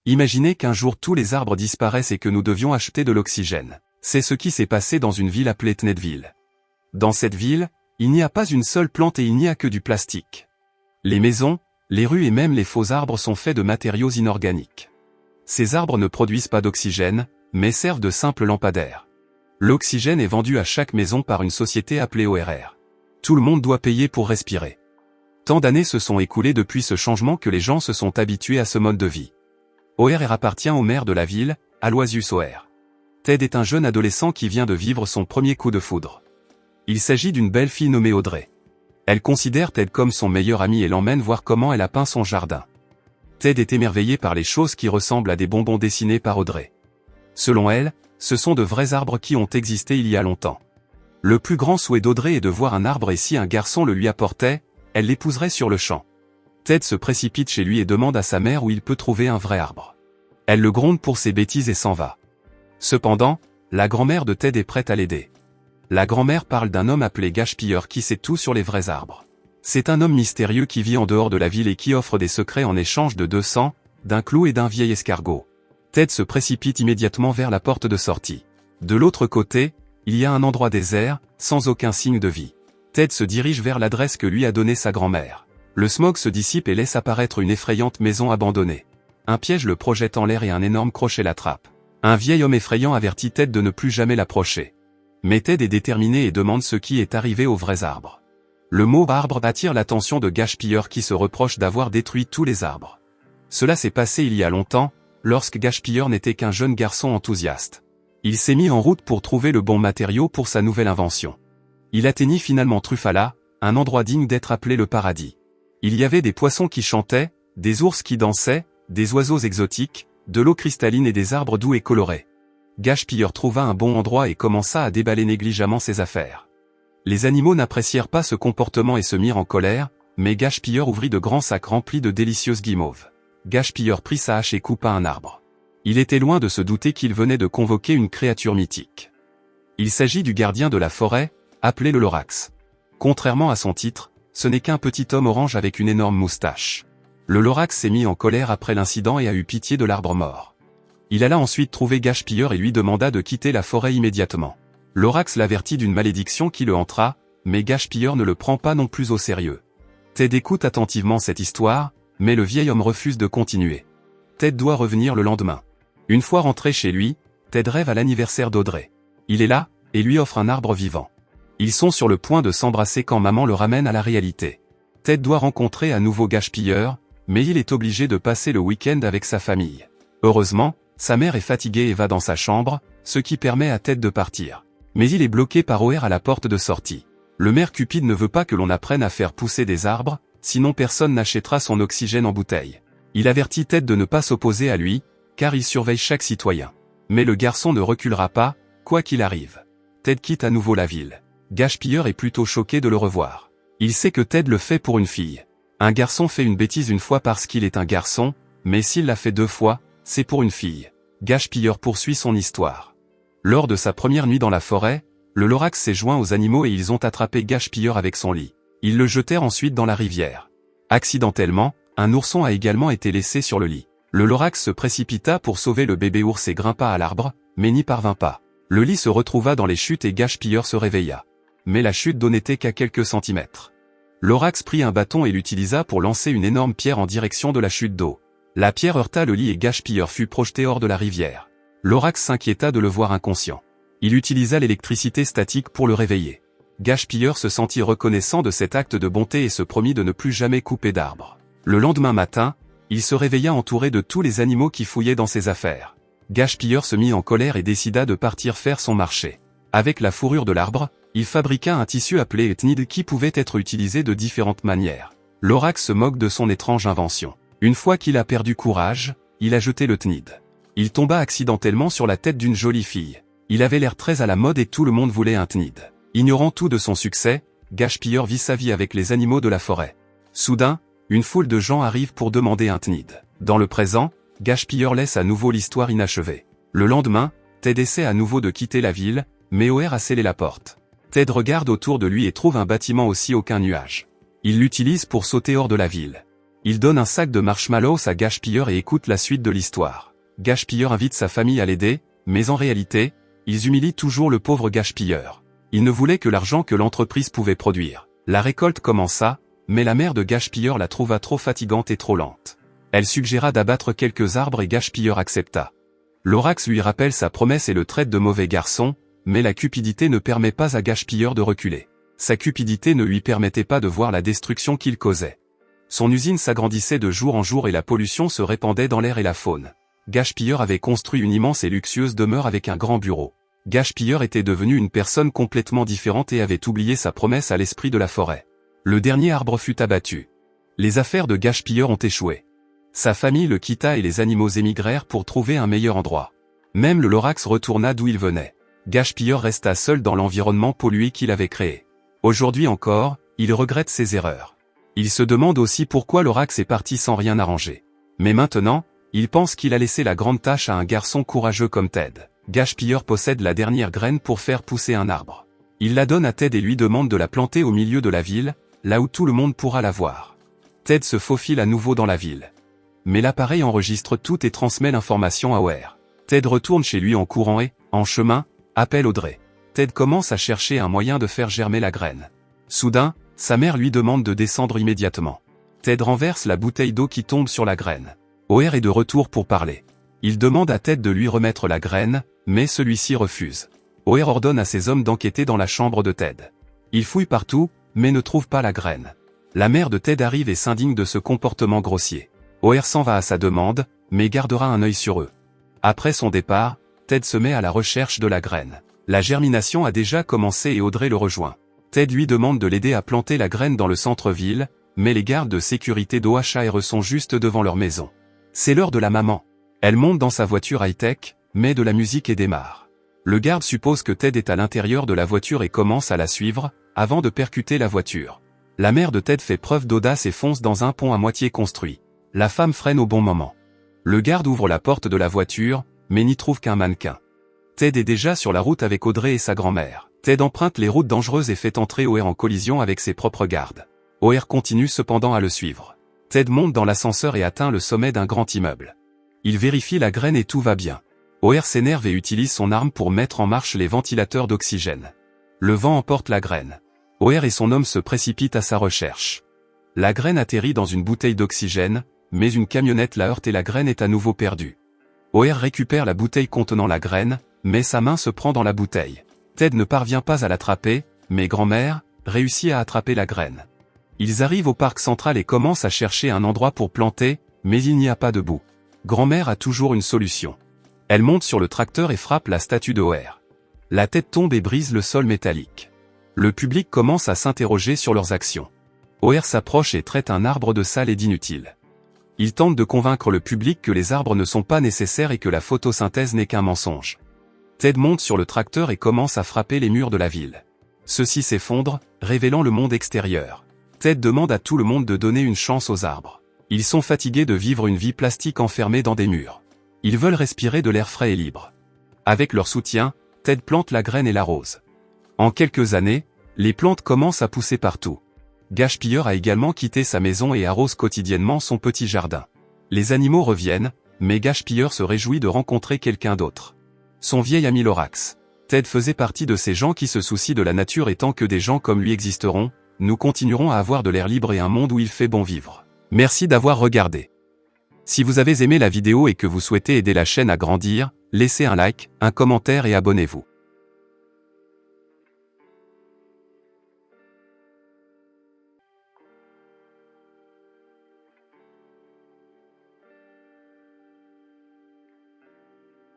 Imaginez qu'un jour tous les arbres disparaissent et que nous devions acheter de l'oxygène. C'est ce qui s'est passé dans une ville appelée Tnetville. Dans cette ville, il n'y a pas une seule plante et il n'y a que du plastique. Les maisons, les rues et même les faux arbres sont faits de matériaux inorganiques. Ces arbres ne produisent pas d'oxygène, mais servent de simples lampadaires. L'oxygène est vendu à chaque maison par une société appelée ORR. Tout le monde doit payer pour respirer. Tant d'années se sont écoulées depuis ce changement que les gens se sont habitués à ce mode de vie. ORR appartient au maire de la ville, Aloysius OR. Ted est un jeune adolescent qui vient de vivre son premier coup de foudre. Il s'agit d'une belle fille nommée Audrey. Elle considère Ted comme son meilleur ami et l'emmène voir comment elle a peint son jardin. Ted est émerveillé par les choses qui ressemblent à des bonbons dessinés par Audrey. Selon elle, ce sont de vrais arbres qui ont existé il y a longtemps. Le plus grand souhait d'Audrey est de voir un arbre et si un garçon le lui apportait, elle l'épouserait sur le champ. Ted se précipite chez lui et demande à sa mère où il peut trouver un vrai arbre. Elle le gronde pour ses bêtises et s'en va. Cependant, la grand-mère de Ted est prête à l'aider. La grand-mère parle d'un homme appelé Gashpiller qui sait tout sur les vrais arbres. C'est un homme mystérieux qui vit en dehors de la ville et qui offre des secrets en échange de 200, d'un clou et d'un vieil escargot. Ted se précipite immédiatement vers la porte de sortie. De l'autre côté, il y a un endroit désert, sans aucun signe de vie. Ted se dirige vers l'adresse que lui a donnée sa grand-mère. Le smog se dissipe et laisse apparaître une effrayante maison abandonnée. Un piège le projette en l'air et un énorme crochet l'attrape. Un vieil homme effrayant avertit Ted de ne plus jamais l'approcher. Mais Ted est déterminé et demande ce qui est arrivé aux vrais arbres. Le mot arbre attire l'attention de Gashpiller qui se reproche d'avoir détruit tous les arbres. Cela s'est passé il y a longtemps, lorsque Gashpiller n'était qu'un jeune garçon enthousiaste. Il s'est mis en route pour trouver le bon matériau pour sa nouvelle invention. Il atteignit finalement Truffala, un endroit digne d'être appelé le paradis. Il y avait des poissons qui chantaient, des ours qui dansaient, des oiseaux exotiques, de l'eau cristalline et des arbres doux et colorés. Gashpiller trouva un bon endroit et commença à déballer négligemment ses affaires. Les animaux n'apprécièrent pas ce comportement et se mirent en colère, mais Gashpiller ouvrit de grands sacs remplis de délicieuses guimauves. Gashpiller prit sa hache et coupa un arbre. Il était loin de se douter qu'il venait de convoquer une créature mythique. Il s'agit du gardien de la forêt, appelé le Lorax. Contrairement à son titre, ce n'est qu'un petit homme orange avec une énorme moustache. Le Lorax s'est mis en colère après l'incident et a eu pitié de l'arbre mort. Il alla ensuite trouver Gashpiller et lui demanda de quitter la forêt immédiatement. Lorax l'avertit d'une malédiction qui le hantera, mais Gashpiller ne le prend pas non plus au sérieux. Ted écoute attentivement cette histoire, mais le vieil homme refuse de continuer. Ted doit revenir le lendemain. Une fois rentré chez lui, Ted rêve à l'anniversaire d'Audrey. Il est là, et lui offre un arbre vivant. Ils sont sur le point de s'embrasser quand maman le ramène à la réalité. Ted doit rencontrer à nouveau Gashpiller, mais il est obligé de passer le week-end avec sa famille. Heureusement, sa mère est fatiguée et va dans sa chambre, ce qui permet à Ted de partir. Mais il est bloqué par OR à la porte de sortie. Le maire Cupid ne veut pas que l'on apprenne à faire pousser des arbres, sinon personne n'achètera son oxygène en bouteille. Il avertit Ted de ne pas s'opposer à lui, car il surveille chaque citoyen. Mais le garçon ne reculera pas, quoi qu'il arrive. Ted quitte à nouveau la ville. Gashpiller est plutôt choqué de le revoir. Il sait que Ted le fait pour une fille. Un garçon fait une bêtise une fois parce qu'il est un garçon, mais s'il l'a fait 2 fois, c'est pour une fille. Gashpiller poursuit son histoire. Lors de sa première nuit dans la forêt, le Lorax s'est joint aux animaux et ils ont attrapé Gashpiller avec son lit. Ils le jetèrent ensuite dans la rivière. Accidentellement, un ourson a également été laissé sur le lit. Le Lorax se précipita pour sauver le bébé ours et grimpa à l'arbre, mais n'y parvint pas. Le lit se retrouva dans les chutes et Gashpiller se réveilla. Mais la chute d'eau n'était qu'à quelques centimètres. Lorax prit un bâton et l'utilisa pour lancer une énorme pierre en direction de la chute d'eau. La pierre heurta le lit et Gashpiller fut projeté hors de la rivière. Lorax s'inquiéta de le voir inconscient. Il utilisa l'électricité statique pour le réveiller. Gashpiller se sentit reconnaissant de cet acte de bonté et se promit de ne plus jamais couper d'arbres. Le lendemain matin, il se réveilla entouré de tous les animaux qui fouillaient dans ses affaires. Gashpiller se mit en colère et décida de partir faire son marché. Avec la fourrure de l'arbre, il fabriqua un tissu appelé ethnide qui pouvait être utilisé de différentes manières. Lorax se moque de son étrange invention. Une fois qu'il a perdu courage, il a jeté le thnide. Il tomba accidentellement sur la tête d'une jolie fille. Il avait l'air très à la mode et tout le monde voulait un thnide. Ignorant tout de son succès, Gashpiller vit sa vie avec les animaux de la forêt. Soudain, une foule de gens arrive pour demander un thnide. Dans le présent, Gashpiller laisse à nouveau l'histoire inachevée. Le lendemain, Ted essaie à nouveau de quitter la ville, mais OR a scellé la porte. Ted regarde autour de lui et trouve un bâtiment aussi aucun nuage. Il l'utilise pour sauter hors de la ville. Il donne un sac de marshmallows à Gashpiller et écoute la suite de l'histoire. Gashpiller invite sa famille à l'aider, mais en réalité, ils humilient toujours le pauvre Gashpiller. Il ne voulait que l'argent que l'entreprise pouvait produire. La récolte commença, mais la mère de Gashpiller la trouva trop fatigante et trop lente. Elle suggéra d'abattre quelques arbres et Gashpiller accepta. Lorax lui rappelle sa promesse et le traite de mauvais garçon, mais la cupidité ne permet pas à Gashpiller de reculer. Sa cupidité ne lui permettait pas de voir la destruction qu'il causait. Son usine s'agrandissait de jour en jour et la pollution se répandait dans l'air et la faune. Gashpiller avait construit une immense et luxueuse demeure avec un grand bureau. Gashpiller était devenu une personne complètement différente et avait oublié sa promesse à l'esprit de la forêt. Le dernier arbre fut abattu. Les affaires de Gashpiller ont échoué. Sa famille le quitta et les animaux émigrèrent pour trouver un meilleur endroit. Même le Lorax retourna d'où il venait. Gashpiller resta seul dans l'environnement pollué qu'il avait créé. Aujourd'hui encore, il regrette ses erreurs. Il se demande aussi pourquoi Lorax est parti sans rien arranger. Mais maintenant, il pense qu'il a laissé la grande tâche à un garçon courageux comme Ted. Gashpiller possède la dernière graine pour faire pousser un arbre. Il la donne à Ted et lui demande de la planter au milieu de la ville, là où tout le monde pourra la voir. Ted se faufile à nouveau dans la ville. Mais l'appareil enregistre tout et transmet l'information à Oer. Ted retourne chez lui en courant et, en chemin, appelle Audrey. Ted commence à chercher un moyen de faire germer la graine. Soudain, sa mère lui demande de descendre immédiatement. Ted renverse la bouteille d'eau qui tombe sur la graine. Oer est de retour pour parler. Il demande à Ted de lui remettre la graine, mais celui-ci refuse. Oer ordonne à ses hommes d'enquêter dans la chambre de Ted. Ils fouillent partout, mais ne trouvent pas la graine. La mère de Ted arrive et s'indigne de ce comportement grossier. Oer s'en va à sa demande, mais gardera un œil sur eux. Après son départ, Ted se met à la recherche de la graine. La germination a déjà commencé et Audrey le rejoint. Ted lui demande de l'aider à planter la graine dans le centre-ville, mais les gardes de sécurité d'OHR sont juste devant leur maison. C'est l'heure de la maman. Elle monte dans sa voiture high-tech, met de la musique et démarre. Le garde suppose que Ted est à l'intérieur de la voiture et commence à la suivre, avant de percuter la voiture. La mère de Ted fait preuve d'audace et fonce dans un pont à moitié construit. La femme freine au bon moment. Le garde ouvre la porte de la voiture, mais n'y trouve qu'un mannequin. Ted est déjà sur la route avec Audrey et sa grand-mère. Ted emprunte les routes dangereuses et fait entrer Oer en collision avec ses propres gardes. Oer continue cependant à le suivre. Ted monte dans l'ascenseur et atteint le sommet d'un grand immeuble. Il vérifie la graine et tout va bien. Oer s'énerve et utilise son arme pour mettre en marche les ventilateurs d'oxygène. Le vent emporte la graine. Oer et son homme se précipitent à sa recherche. La graine atterrit dans une bouteille d'oxygène, mais une camionnette la heurte et la graine est à nouveau perdue. Oer récupère la bouteille contenant la graine, mais sa main se prend dans la bouteille. Ted ne parvient pas à l'attraper, mais grand-mère réussit à attraper la graine. Ils arrivent au parc central et commencent à chercher un endroit pour planter, mais il n'y a pas de bout. Grand-mère a toujours une solution. Elle monte sur le tracteur et frappe la statue de Oer. La tête tombe et brise le sol métallique. Le public commence à s'interroger sur leurs actions. Oer s'approche et traite un arbre de sale et d'inutile. Il tente de convaincre le public que les arbres ne sont pas nécessaires et que la photosynthèse n'est qu'un mensonge. Ted monte sur le tracteur et commence à frapper les murs de la ville. Ceux-ci s'effondrent, révélant le monde extérieur. Ted demande à tout le monde de donner une chance aux arbres. Ils sont fatigués de vivre une vie plastique enfermée dans des murs. Ils veulent respirer de l'air frais et libre. Avec leur soutien, Ted plante la graine et l'arrose. En quelques années, les plantes commencent à pousser partout. Gashpiller a également quitté sa maison et arrose quotidiennement son petit jardin. Les animaux reviennent, mais Gashpiller se réjouit de rencontrer quelqu'un d'autre. Son vieil ami Lorax. Ted faisait partie de ces gens qui se soucient de la nature et tant que des gens comme lui existeront, nous continuerons à avoir de l'air libre et un monde où il fait bon vivre. Merci d'avoir regardé. Si vous avez aimé la vidéo et que vous souhaitez aider la chaîne à grandir, laissez un like, un commentaire et abonnez-vous.